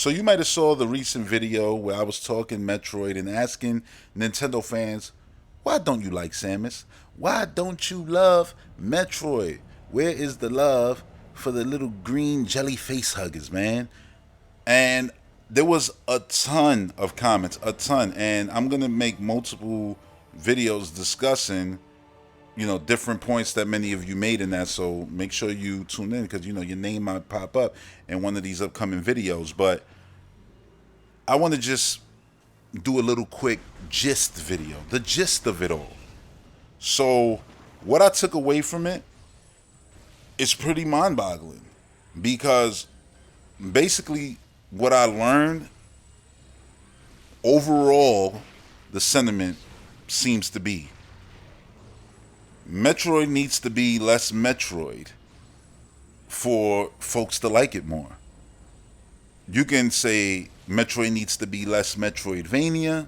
So you might have saw the recent video where I was talking Metroid and asking Nintendo fans, why don't you like Samus? Why don't you love Metroid? Where is the love for the little green jelly face huggers, man? And there was a ton of comments, a ton. And I'm gonna make multiple videos discussing, different points that many of you made in that. So make sure you tune in because your name might pop up in one of these upcoming videos. But I want to just do a little quick gist video, the gist of it all. So what I took away from it is pretty mind-boggling because basically what I learned overall, the sentiment seems to be Metroid needs to be less Metroid for folks to like it more. You can say Metroid needs to be less Metroidvania,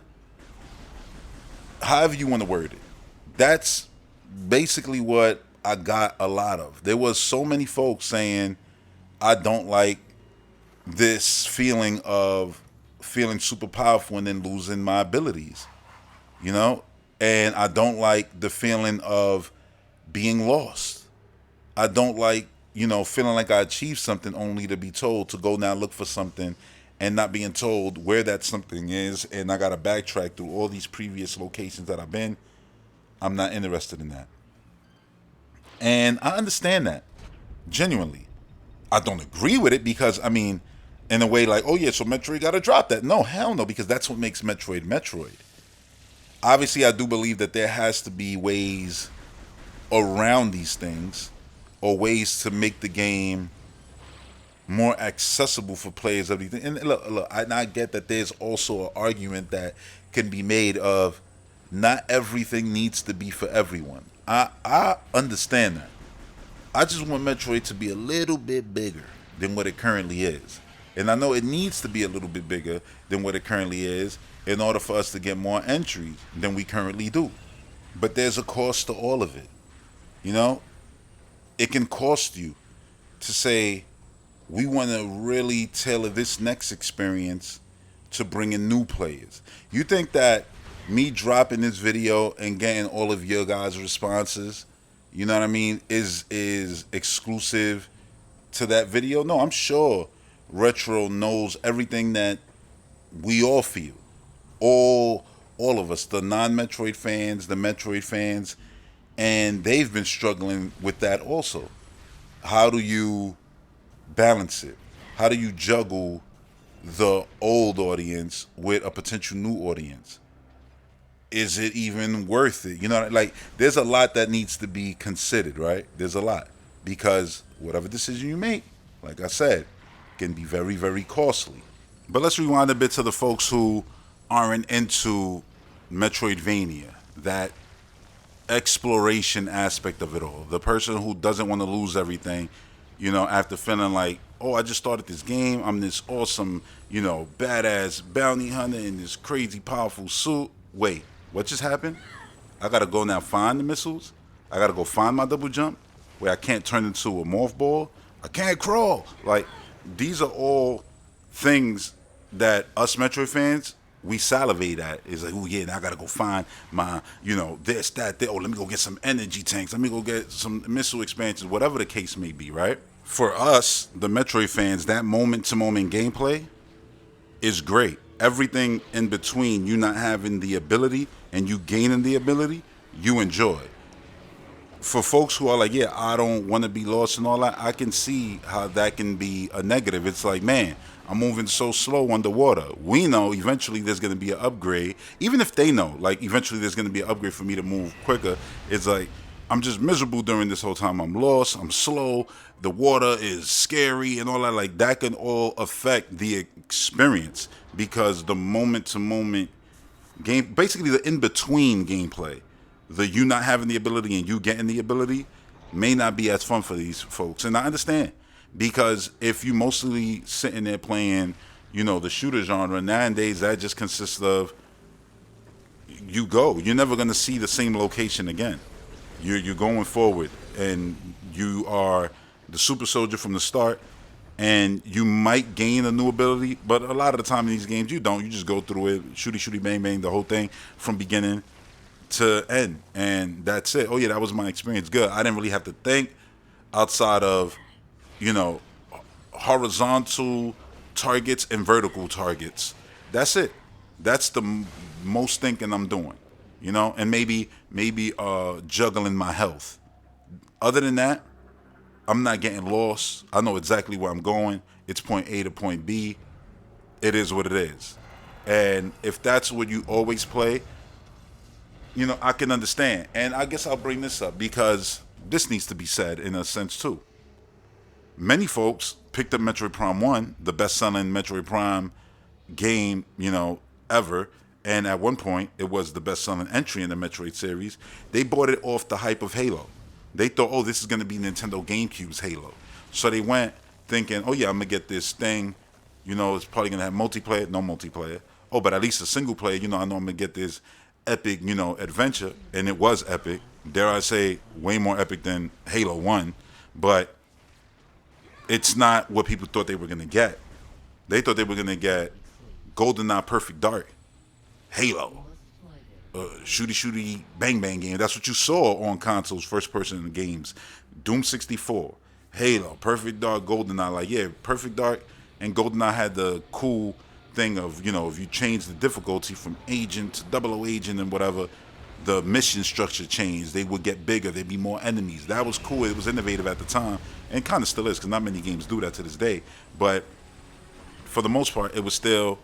however you want to word it. That's basically what I got a lot of. There was so many folks saying I don't like this feeling of feeling super powerful and then losing my abilities, you know? And I don't like the feeling of being lost. I don't like, feeling like I achieved something only to be told to go now look for something and not being told where that something is and I got to backtrack through all these previous locations that I've been. I'm not interested in that. And I understand that, genuinely. I don't agree with it because, in a way like, oh yeah, so Metroid got to drop that. No, hell no, because that's what makes Metroid Metroid. Obviously, I do believe that there has to be ways around these things or ways to make the game more accessible for players of these things. And look, I get that there's also an argument that can be made of not everything needs to be for everyone. I understand that. I just want Metroid to be a little bit bigger than what it currently is. And I know it needs to be a little bit bigger than what it currently is in order for us to get more entries than we currently do. But there's a cost to all of it. It can cost you to say, we want to really tailor this next experience to bring in new players. You think that me dropping this video and getting all of your guys' responses, is exclusive to that video? No, I'm sure Retro knows everything that we all feel. All of us, the non-Metroid fans, the Metroid fans, and they've been struggling with that also. How do you balance it? How do you juggle the old audience with a potential new audience? Is it even worth it? There's a lot that needs to be considered, right? There's a lot. Because whatever decision you make, like I said, can be very, very costly. But let's rewind a bit to the folks who aren't into Metroidvania, that exploration aspect of it all. The person who doesn't want to lose everything, after feeling like, oh, I just started this game, I'm this awesome, badass bounty hunter in this crazy powerful suit. Wait, what just happened? I gotta go now find the missiles. I gotta go find my double jump where I can't turn into a morph ball. I can't crawl. Like, these are all things that us Metroid fans, we salivate at. It's like, oh yeah, now I gotta go find my, this, that, that. Oh, let me go get some energy tanks. Let me go get some missile expansions, whatever the case may be, right? For us, the Metroid fans, that moment-to-moment gameplay is great. Everything in between, you not having the ability and you gaining the ability, you enjoy. For folks who are like, yeah, I don't want to be lost and all that, I can see how that can be a negative. It's like, man, I'm moving so slow underwater. We know eventually there's going to be an upgrade. Even if they know, like, eventually there's going to be an upgrade for me to move quicker. It's like, I'm just miserable during this whole time. I'm lost, I'm slow, the water is scary and all that. Like, that can all affect the experience because the moment-to-moment game, basically the in-between gameplay, the you not having the ability and you getting the ability may not be as fun for these folks. And I understand, because if you mostly sitting there playing, the shooter genre, nowadays that just consists of you're never going to see the same location again. You're going forward and you are the super soldier from the start, and you might gain a new ability, but a lot of the time in these games you don't. You just go through it, shooty shooty bang bang, the whole thing from beginning to end, and that's it. Oh yeah, that was my experience. Good. I didn't really have to think outside of, you know, horizontal targets and vertical targets. That's it. That's the most thinking I'm doing, and maybe juggling my health. Other than that, I'm not getting lost. I know exactly where I'm going. It's point A to point B. It is what it is. And if that's what you always play, I can understand. And I guess I'll bring this up because this needs to be said in a sense too. Many folks picked up Metroid Prime 1, the best selling Metroid Prime game, ever. And at one point, it was the best selling entry in the Metroid series. They bought it off the hype of Halo. They thought, oh, this is going to be Nintendo GameCube's Halo. So they went thinking, oh, yeah, I'm going to get this thing. It's probably going to have multiplayer. No multiplayer. Oh, but at least a single player. I know I'm going to get this epic, adventure. And it was epic. Dare I say, way more epic than Halo 1. But it's not what people thought they were going to get. They thought they were going to get GoldenEye Perfect Dark, Halo, shooty shooty bang bang game. That's what you saw on consoles, first person games. Doom 64, Halo, Perfect Dark, GoldenEye. Like, yeah, Perfect Dark and GoldenEye had the cool thing of, if you change the difficulty from agent to double O agent and whatever, the mission structure changed. They would get bigger. There'd be more enemies. That was cool. It was innovative at the time, and kind of still is, because not many games do that to this day. But for the most part, it was still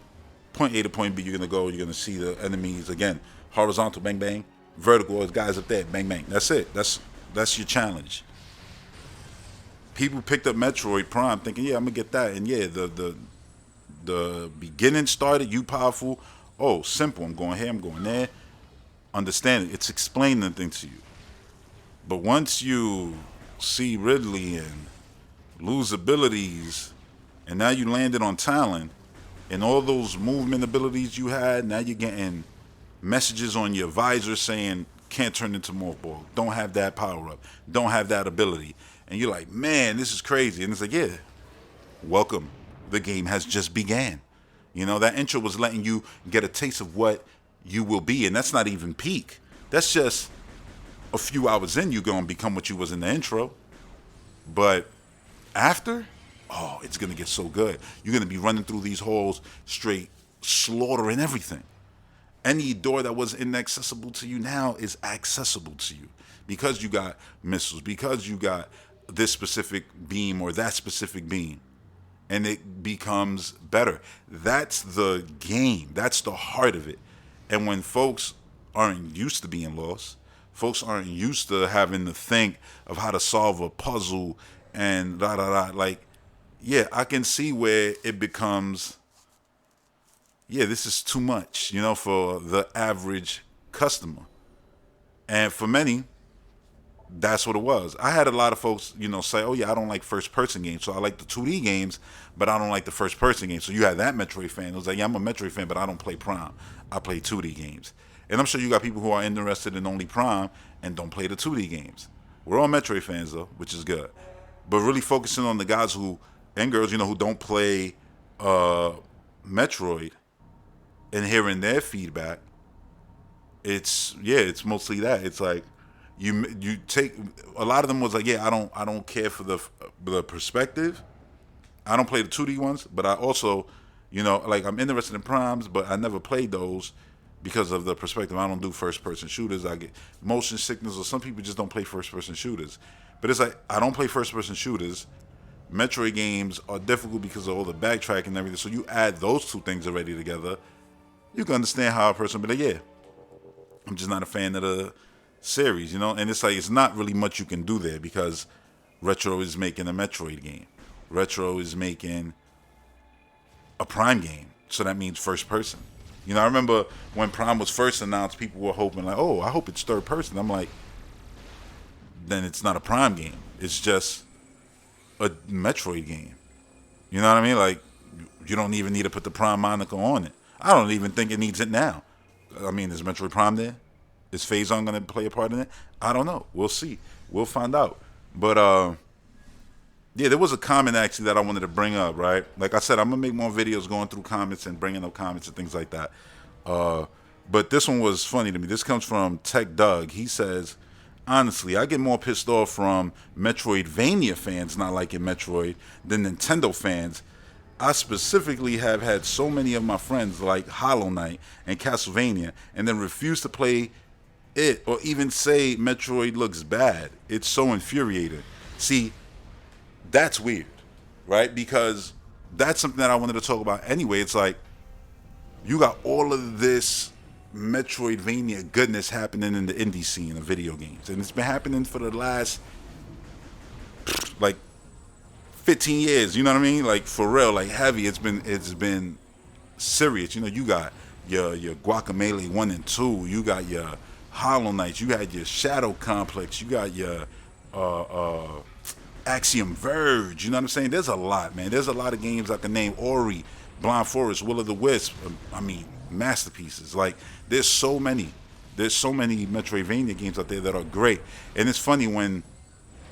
point A to point B. You're gonna go. You're gonna see the enemies again. Horizontal, bang bang. Vertical, guys up there, bang bang. That's it. That's your challenge. People picked up Metroid Prime thinking, yeah, I'm gonna get that, and yeah, the beginning started. You powerful. Oh, simple. I'm going here. I'm going there. Understand it. It's explaining things to you. But once you see Ridley and lose abilities, and now you landed on Talon, and all those movement abilities you had, now you're getting messages on your visor saying can't turn into mothball, don't have that power up, don't have that ability, and you're like, man, this is crazy. And it's like, yeah, welcome. The game has just began. That intro was letting you get a taste of what you will be, and that's not even peak. That's just a few hours in, you're going to become what you was in the intro. But after, oh, it's going to get so good. You're going to be running through these halls straight slaughtering everything. Any door that was inaccessible to you now is accessible to you because you got missiles, because you got this specific beam or that specific beam, and it becomes better. That's the game. That's the heart of it. And when folks aren't used to being lost, folks aren't used to having to think of how to solve a puzzle and da da da, like, yeah, I can see where it becomes, yeah, this is too much, for the average customer. And for many, that's what it was. I had a lot of folks, say, oh yeah, I don't like first person games. So I like the 2D games, but I don't like the first person games. So you had that Metroid fan. It was like, yeah, I'm a Metroid fan, but I don't play Prime. I play 2D games. And I'm sure you got people who are interested in only Prime and don't play the 2D games. We're all Metroid fans though, which is good. But really focusing on the guys who, and girls, who don't play Metroid and hearing their feedback, it's mostly that. It's like, you take a lot of them was like, yeah, I don't care for the perspective. I don't play the 2D ones, but I also, like, I'm interested in primes, but I never played those because of the perspective. I don't do first person shooters. I get motion sickness, or some people just don't play first person shooters. But it's like, I don't play first person shooters. Metroid games are difficult because of all the backtracking and everything. So you add those two things already together, you can understand how a person be like, yeah, I'm just not a fan of the series, and it's like, it's not really much you can do there because Retro is making a Metroid game. Retro is making a Prime game, so that means first person. I remember when Prime was first announced, people were hoping like, oh, I hope it's third person. I'm like, then it's not a Prime game. It's just a Metroid game. You know what I mean? Like, you don't even need to put the Prime moniker on it. I don't even think it needs it now. I mean, is Metroid Prime there? Is Phazon going to play a part in it? I don't know. We'll see. We'll find out. But Yeah, there was a comment actually that I wanted to bring up, right? Like I said, I'm gonna make more videos going through comments and bringing up comments and things like that. Uh, but this one was funny to me. This comes from Tech Doug. He says, honestly, I get more pissed off from Metroidvania fans not liking Metroid than Nintendo fans. I specifically have had so many of my friends like Hollow Knight and Castlevania and then refuse to play it or even say Metroid looks bad. It's so infuriating. See, that's weird, right? Because that's something that I wanted to talk about anyway. It's like you got all of this Metroidvania goodness happening in the indie scene of video games, and it's been happening for the last like 15 years. You know what I mean? Like for real, like heavy. It's been serious. You know, you got your Guacamelee 1 and 2. You got your Hollow Knights. You had your Shadow Complex. You got your uh, uh, Axiom Verge. You know what I'm saying? There's a lot, man. There's a lot of games I can name. Ori, Blind Forest, Will of the Wisp. I mean, masterpieces. Like there's so many. There's so many Metroidvania games out there that are great. And it's funny when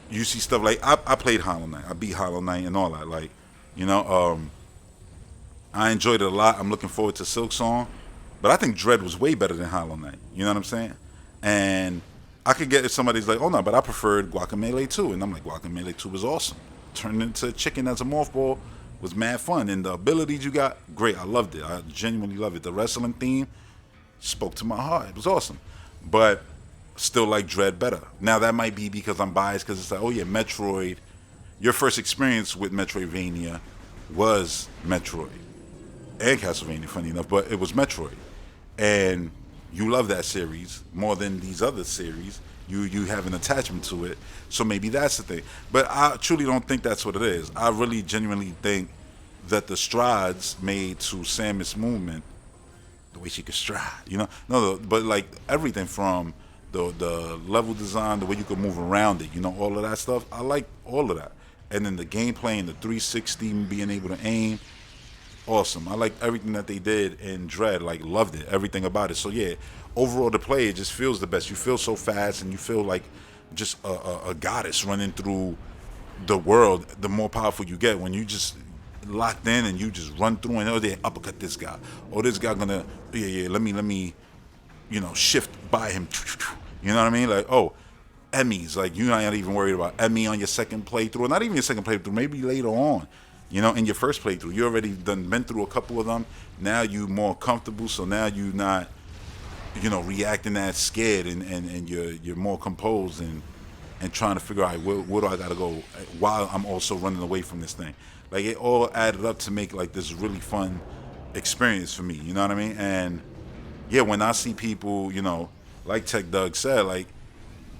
you see stuff like I played Hollow Knight. I beat Hollow Knight and all that. Like, you know, I enjoyed it a lot. I'm looking forward to Silk Song. But I think Dread was way better than Hollow Knight. You know what I'm saying? And I could get if somebody's like, oh no, but I preferred Guacamelee 2. And I'm like, Guacamelee 2 was awesome. Turned into a chicken as a mothball was mad fun. And the abilities you got, great. I loved it. I genuinely loved it. The wrestling theme spoke to my heart. It was awesome. But still like Dread better. Now that might be because I'm biased because it's like, oh yeah, Metroid. Your first experience with Metroidvania was Metroid and Castlevania, funny enough, but it was Metroid, and you love that series more than these other series. You have an attachment to it, so maybe that's the thing. But I truly don't think that's what it is. I really genuinely think that the strides made to Samus' movement, the way she could stride, you know, but like everything from the level design, the way you could move around it, you know, all of that stuff. I like all of that, and then the gameplay and the 360 being able to aim. Awesome. I like everything that they did in Dread. Like, loved it. Everything about it. So, yeah, overall, the play, it just feels the best. You feel so fast and you feel like just a goddess running through the world. The more powerful you get when you just locked in and you just run through and, oh, they uppercut this guy. Oh, this guy gonna, yeah, let me, you know, shift by him. You know what I mean? Like, oh, Emmys. Like, you're not even worried about Emmy on your second playthrough. Not even your second playthrough. Maybe later on. You know, in your first playthrough, you already been through a couple of them. Now you more comfortable, so now you not, you know, reacting that scared, and you're more composed and trying to figure out where do I gotta go while I'm also running away from this thing. Like it all added up to make like this really fun experience for me. You know what I mean? And yeah, when I see people, you know, like Tech Doug said, like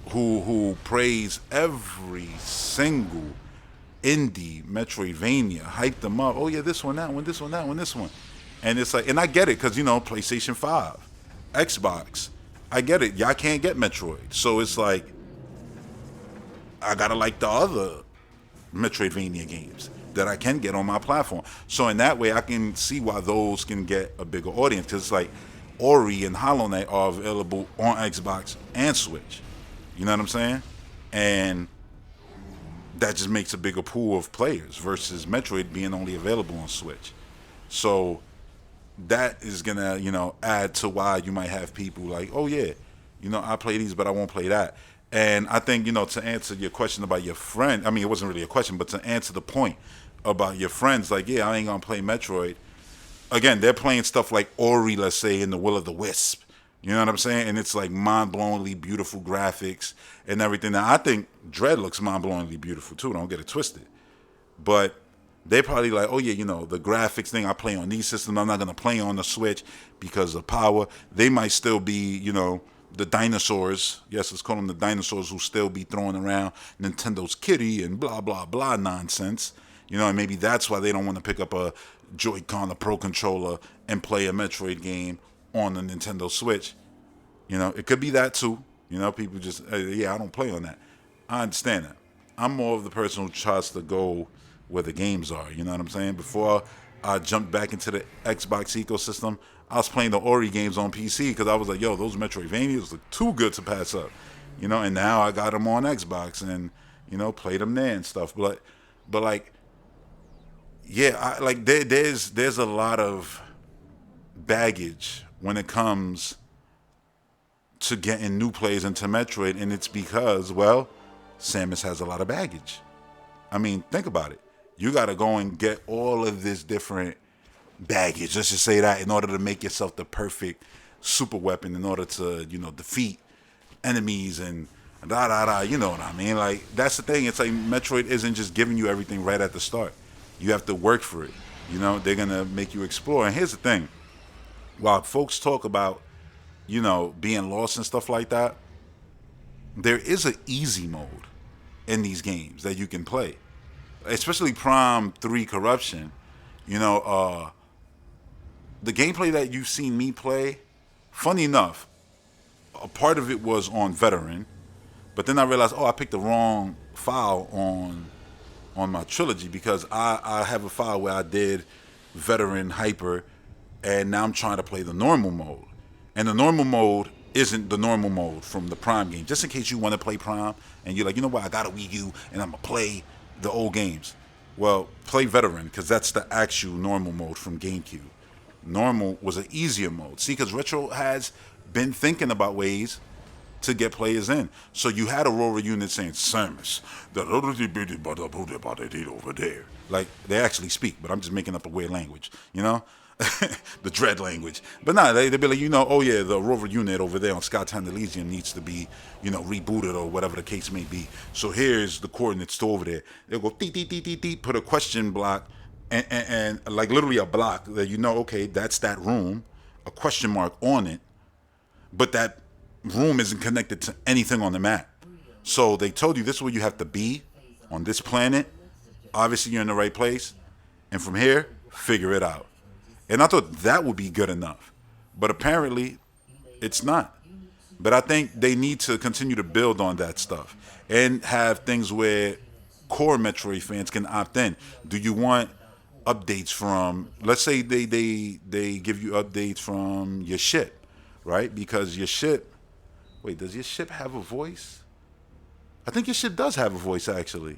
who praise every single indie Metroidvania, hype them up. Oh yeah, this one, that one, this one, that one, this one, and it's like, and I get it because you know PlayStation 5, Xbox, I get it. Y'all can't get Metroid, so it's like I gotta like the other Metroidvania games that I can get on my platform. So in that way, I can see why those can get a bigger audience because it's like Ori and Hollow Knight are available on Xbox and Switch. You know what I'm saying? And that just makes a bigger pool of players versus Metroid being only available on Switch. So that is gonna, you know, add to why you might have people like, oh yeah, you know, I play these, but I won't play that. And I think, you know, to answer your question about your friend, I mean, it wasn't really a question, but to answer the point about your friends, like, yeah, I ain't gonna play Metroid. Again, they're playing stuff like Ori, let's say, in the Will of the Wisp. You know what I'm saying? And it's like mind-blowingly beautiful graphics and everything. Now, I think Dread looks mind-blowingly beautiful too. Don't get it twisted. But they probably like, oh yeah, you know, the graphics thing I play on these systems, I'm not gonna play on the Switch because of power. They might still be, you know, the dinosaurs. Yes, let's call them the dinosaurs who still be throwing around Nintendo's kitty and blah blah blah nonsense. You know, and maybe that's why they don't want to pick up a Joy-Con, a Pro Controller, and play a Metroid game on the Nintendo Switch. You know, it could be that too. You know, people just, yeah, I don't play on that. I understand that. I'm more of the person who tries to go where the games are. You know what I'm saying? Before I jumped back into the Xbox ecosystem, I was playing the Ori games on PC because I was like, yo, those Metroidvanias look too good to pass up. You know, and now I got them on Xbox and, you know, played them there and stuff. But But like, yeah, there's a lot of baggage when it comes to getting new players into Metroid, and it's because, well, Samus has a lot of baggage. I mean, think about it. You got to go and get all of this different baggage, let's just say that, in order to make yourself the perfect super weapon, in order to, defeat enemies and da da da. You know what I mean? Like, that's the thing. It's like Metroid isn't just giving you everything right at the start. You have to work for it. They're going to make you explore. And here's the thing. While folks talk about, being lost and stuff like that, there is an easy mode in these games that you can play, especially Prime 3 Corruption. The gameplay that you've seen me play, funny enough, a part of it was on Veteran, but then I realized, I picked the wrong file on my trilogy, because I have a file where I did Veteran Hyper, and now I'm trying to play the normal mode. And the normal mode isn't the normal mode from the Prime game. Just in case you want to play Prime and you're like, you know what, I got a Wii U and I'm going to play the old games. Well, play Veteran, because that's the actual normal mode from GameCube. Normal was an easier mode. See, because Retro has been thinking about ways to get players in. So you had a Aurora unit saying, Samus, over there. Like, they actually speak, but I'm just making up a weird language, the dread language. But nah, they'd be like, oh yeah, the Rover unit over there on Skytown Elysium needs to be, rebooted or whatever the case may be. So here's the coordinates to over there. They'll go dee dee dee dee dee, put a question block, and like literally a block that okay, that's that room, a question mark on it, but that room isn't connected to anything on the map. So they told you this is where you have to be on this planet. Obviously you're in the right place, and from here, figure it out. And I thought that would be good enough. But apparently, it's not. But I think they need to continue to build on that stuff and have things where core Metroid fans can opt in. Do you want updates from, let's say they give you updates from your ship, right? Because your ship, wait, does your ship have a voice? I think your ship does have a voice, actually,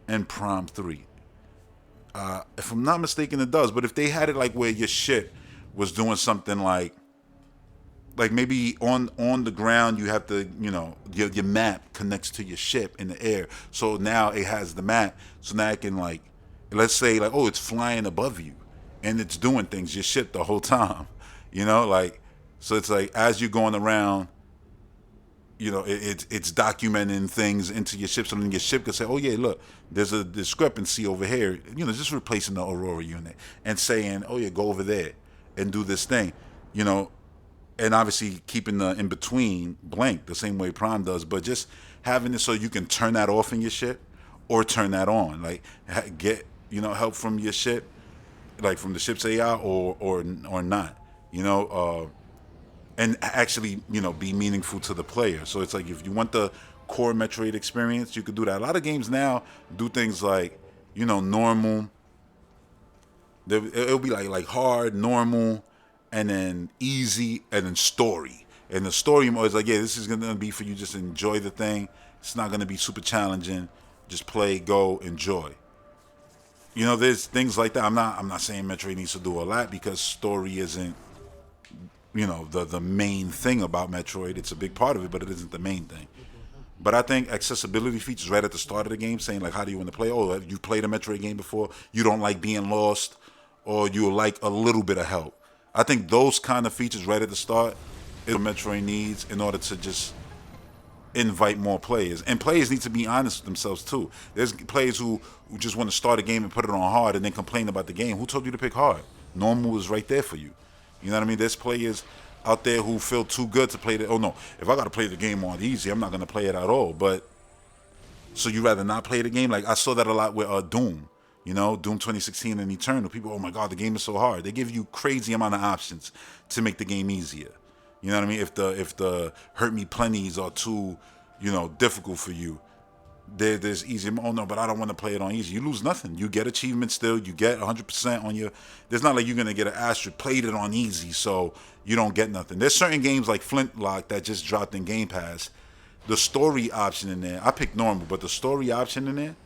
in Prime 3. If I'm not mistaken, it does. But if they had it like where your ship was doing something like maybe on the ground, you have to, your map connects to your ship in the air. So now it has the map. So now it can, like, let's say, like, it's flying above you and it's doing things, your ship, the whole time. So it's like as you're going around, it's documenting things into your ship, so then your ship can say, oh yeah, look, there's a discrepancy over here, just replacing the Aurora unit and saying, oh yeah, go over there and do this thing, and obviously keeping the in between blank the same way Prime does, but just having it so you can turn that off in your ship or turn that on, like get help from your ship, like from the ship's AI or not, and actually, be meaningful to the player. So it's like if you want the core Metroid experience, you could do that. A lot of games now do things like, normal. It'll be like hard, normal, and then easy, and then story. And the story mode is like, yeah, this is gonna be for you. Just enjoy the thing. It's not gonna be super challenging. Just play, go, enjoy. There's things like that. I'm not saying Metroid needs to do all that, because story isn't the main thing about Metroid. It's a big part of it, but it isn't the main thing. But I think accessibility features right at the start of the game, saying like, how do you want to play? Oh, you played a Metroid game before, you don't like being lost, or you like a little bit of help. I think those kind of features right at the start is what Metroid needs in order to just invite more players. And players need to be honest with themselves too. There's players who just want to start a game and put it on hard and then complain about the game. Who told you to pick hard? Normal is right there for you. You know what I mean? There's players out there who feel too good to play oh no, if I got to play the game on easy, I'm not going to play it at all. But, so you rather not play the game? Like, I saw that a lot with Doom. Doom 2016 and Eternal. People, oh my God, the game is so hard. They give you crazy amount of options to make the game easier. You know what I mean? If the hurt me plenties are too, difficult for you, there's easy. Oh no, but I don't want to play it on easy. You lose nothing. You get achievements still. You get 100% on your. There's not like you're gonna get an asterisk. Played it on easy, so you don't get nothing. There's certain games like Flintlock that just dropped in Game Pass. The story option in there, I picked normal, but the story option in there,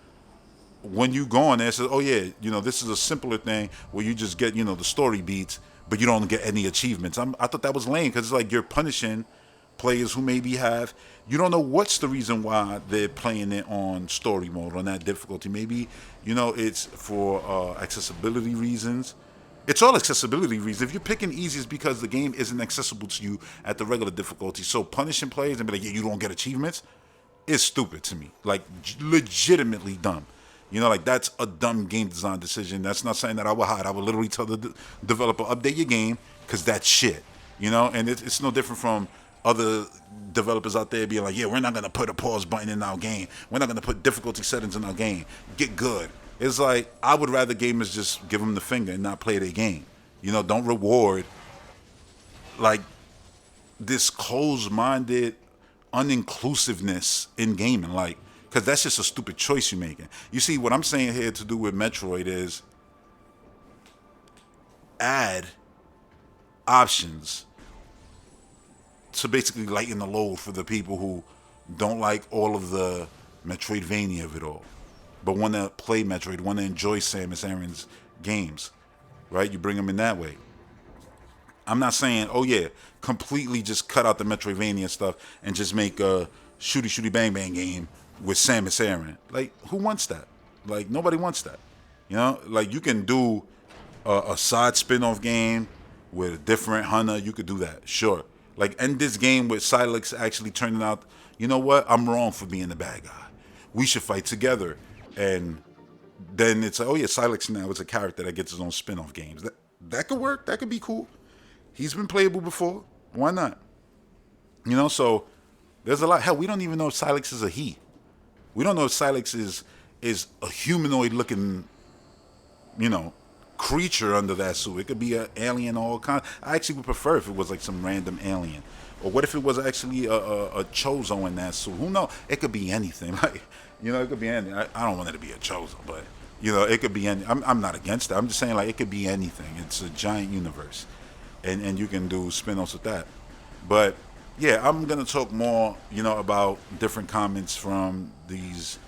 when you go on there, it says, oh yeah, this is a simpler thing where you just get, the story beats, but you don't get any achievements. I thought that was lame because it's like you're punishing players who maybe have, you don't know what's the reason why they're playing it on story mode, on that difficulty. Maybe, it's for accessibility reasons. It's all accessibility reasons. If you're picking easy, it's because the game isn't accessible to you at the regular difficulty. So punishing players and be like, yeah, you don't get achievements, is stupid to me. Like, legitimately dumb. Like, that's a dumb game design decision. That's not something that I would hide. I would literally tell the developer, update your game, because that's shit. And it's no different from other developers out there being like, yeah, we're not going to put a pause button in our game. We're not going to put difficulty settings in our game. Get good. It's like, I would rather gamers just give them the finger and not play their game. Don't reward, like, this closed-minded uninclusiveness in gaming. Like, because that's just a stupid choice you're making. You see, what I'm saying here to do with Metroid is add options to basically lighten the load for the people who don't like all of the Metroidvania of it all, but want to play Metroid, want to enjoy Samus Aran's games, right? You bring them in that way. I'm not saying, oh yeah, completely just cut out the Metroidvania stuff and just make a shooty bang bang game with Samus Aran. Like, who wants that? Like, nobody wants that. Like, you can do a side spin-off game with a different hunter. You could do that, sure. Like, end this game with Silex actually turning out, you know what? I'm wrong for being the bad guy. We should fight together. And then it's like, oh yeah, Silex now is a character that gets his own spin-off games. That could work. That could be cool. He's been playable before. Why not? So there's a lot. Hell, we don't even know if Silex is a he. We don't know if Silex is a humanoid looking, creature under that suit. It could be an alien or all kind. I actually would prefer if it was like some random alien. Or what if it was actually a Chozo in that suit? Who knows? It could be anything. Like, it could be anything. I don't want it to be a Chozo, but it could be any. I'm not against it. I'm just saying, like, it could be anything. It's a giant universe, and you can do spin-offs with that. But yeah, I'm gonna talk more, about different comments from these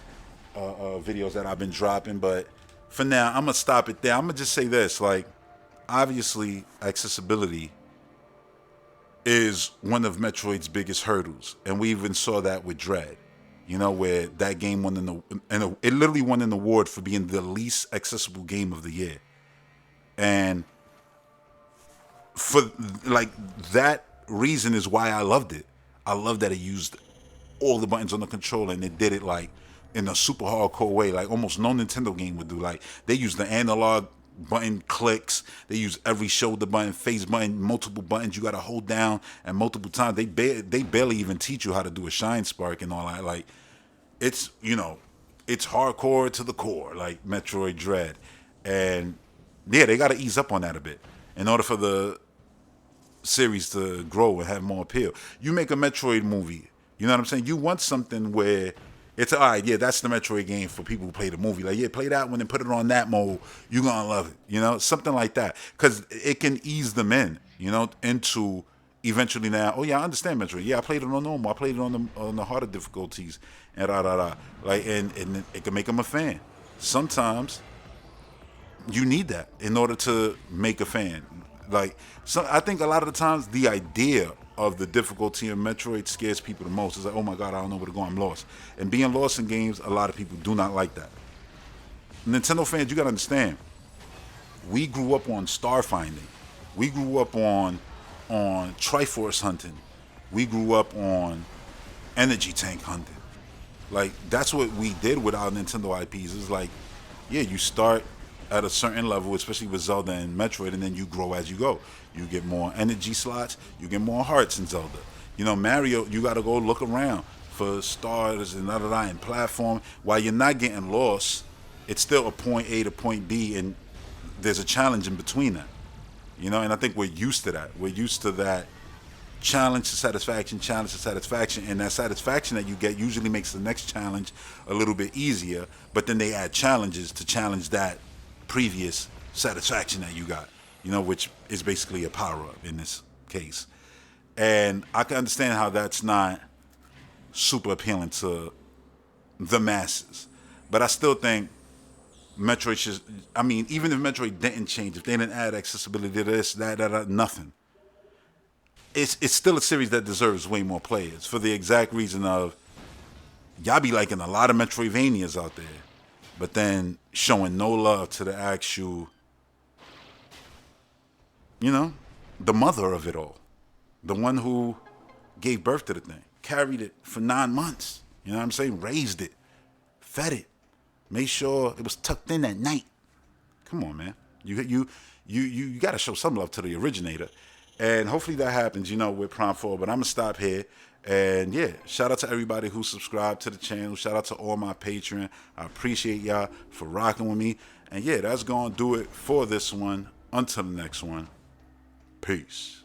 videos that I've been dropping. But for now, I'm gonna stop it there. I'm gonna just say this: like, obviously, accessibility is one of Metroid's biggest hurdles, and we even saw that with Dread. Where that game won it literally won an award for being the least accessible game of the year, and for like that reason is why I loved it. I love that it used all the buttons on the controller and it did it like in a super hardcore way, like almost no Nintendo game would do. Like, they use the analog button clicks, they use every shoulder button, face button, multiple buttons you got to hold down and multiple times. They barely even teach you how to do a shine spark and all that. Like, it's it's hardcore to the core, like Metroid Dread, and yeah, they got to ease up on that a bit in order for the series to grow and have more appeal. You make a Metroid movie, you know what I'm saying? You want something where it's all right, yeah, that's the Metroid game for people who play the movie. Like, yeah, play that one and put it on that mode. You're going to love it, something like that. Because it can ease them in, into eventually now, oh, yeah, I understand Metroid. Yeah, I played it on normal. I played it on the harder difficulties and da. Like, and it can make them a fan. Sometimes you need that in order to make a fan. Like, so I think a lot of the times the idea of the difficulty in Metroid scares people the most. It's like, oh my God, I don't know where to go, I'm lost. And being lost in games, a lot of people do not like that. Nintendo fans, you gotta understand, we grew up on star finding. We grew up on Triforce hunting. We grew up on energy tank hunting. Like, that's what we did with our Nintendo IPs. It's like, yeah, you start at a certain level, especially with Zelda and Metroid, and then you grow as you go. You get more energy slots, you get more hearts in Zelda. Mario, you gotta go look around for stars and da and platform. While you're not getting lost, it's still a point A to point B, and there's a challenge in between that. And I think we're used to that. We're used to that challenge to satisfaction, and that satisfaction that you get usually makes the next challenge a little bit easier, but then they add challenges to challenge that previous satisfaction that you got, which is basically a power-up in this case. And I can understand how that's not super appealing to the masses. But I still think Metroid should. I mean, even if Metroid didn't change, if they didn't add accessibility to this, that, nothing. It's still a series that deserves way more players for the exact reason of y'all be liking a lot of Metroidvanias out there, but then showing no love to the actual, you know, the mother of it all, the one who gave birth to the thing, carried it for 9 months. You know what I'm saying? Raised it, fed it, made sure it was tucked in at night. Come on, man. You got to show some love to the originator, and hopefully that happens. With Prime 4. But I'm gonna stop here. And yeah, shout out to everybody who subscribed to the channel. Shout out to all my Patreon. I appreciate y'all for rocking with me. And yeah, that's gonna do it for this one. Until the next one. Peace.